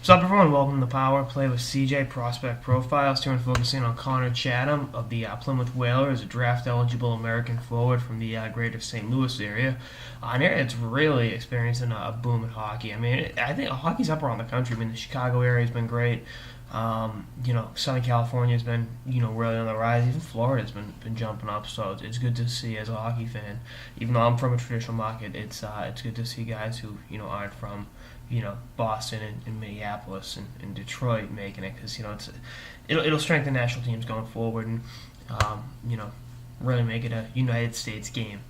Sup everyone, welcome to the Power Play with CJ Prospect Profiles. Here and focusing on Connor Chatham of the Plymouth Whalers, a draft-eligible American forward from the greater St. Louis area. An area that's really experiencing a boom in hockey. I mean, I think hockey's up around the country. I mean, the Chicago area has been great. Southern California has been, really on the rise. Even Florida's been jumping up. So it's good to see as a hockey fan. Even though I'm from a traditional market, it's good to see guys who aren't from Boston and Minneapolis and Detroit making it, because it'll strengthen national teams going forward and really make it a United States game,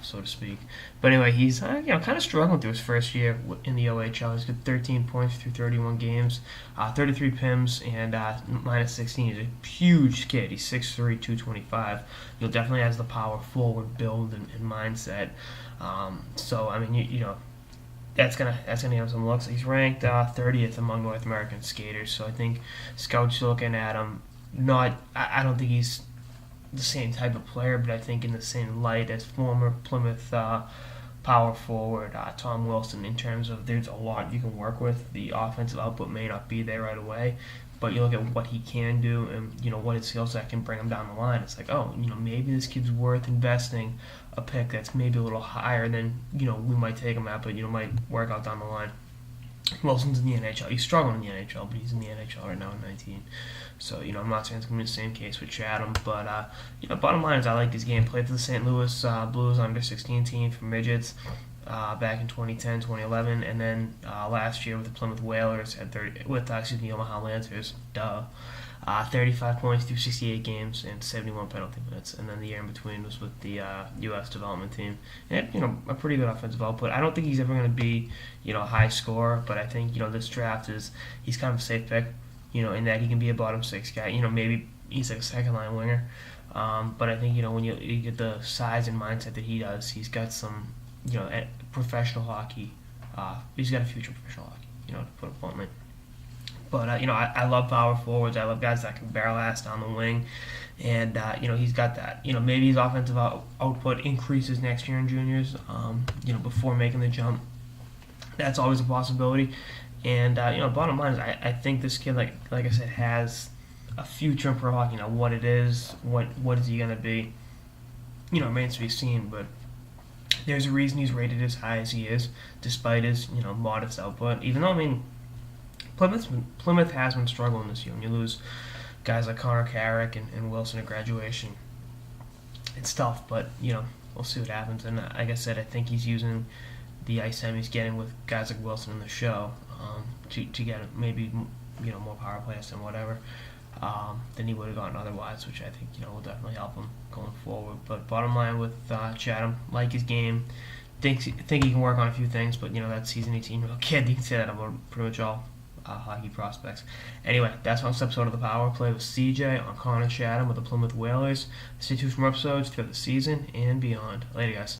so to speak. But anyway, he's kind of struggling through his first year in the OHL. He's got 13 points through 31 games, 33 PIMs, and minus 16. He's a huge kid. He's 6'3", 225. Definitely has the power forward build and mindset. So I mean, that's gonna give him some looks. He's ranked 30th among North American skaters, so I think scouts looking at him. I don't think he's the same type of player, but I think in the same light as former Plymouth power forward Tom Wilson, in terms of there's a lot you can work with. The offensive output may not be there right away, but you look at what he can do and what his skill set can bring him down the line. It's like, maybe this kid's worth investing a pick that's maybe a little higher than we might take him at, but might work out down the line. Wilson's in the NHL. He's struggling in the NHL, but he's in the NHL right now at 19. So I'm not saying it's going to be the same case with Chatham, but bottom line is I like his game. Played for the St. Louis Blues under 16 team for midgets back in 2010, 2011, and then last year with the Plymouth Whalers Omaha Lancers. 35 points through 68 games and 71 penalty minutes, and then the year in between was with the U.S. development team. And a pretty good offensive output. I don't think he's ever going to be a high scorer, but I think this draft he's kind of a safe pick, in that he can be a bottom six guy. Maybe he's like a second line winger, but I think when you get the size and mindset that he does, he's got some professional hockey. He's got a future professional hockey, to put it bluntly. But I love power forwards. I love guys that can barrel ass down the wing, and he's got that. Maybe his offensive output increases next year in juniors. Before making the jump, that's always a possibility. And bottom line is, I think this kid, like I said, has a future in pro hockey. What it is, what is he gonna be? Remains to be seen. But there's a reason he's rated as high as he is, despite his modest output. Even though Plymouth has been struggling this year. When you lose guys like Connor Carrick and Wilson at graduation, it's tough, but we'll see what happens. And like I said, I think he's using the ice time he's getting with guys like Wilson in the show to get maybe more power plays and whatever than he would have gotten otherwise, which I think will definitely help him going forward. But bottom line with Chatham, like his game. Think he can work on a few things, but that's season 18-year-old kid. You can say that about pretty much all hockey prospects. Anyway, that's one episode of the Power Play with CJ on Connor Chatham with the Plymouth Whalers. Stay tuned for more episodes throughout the season and beyond. Later, guys.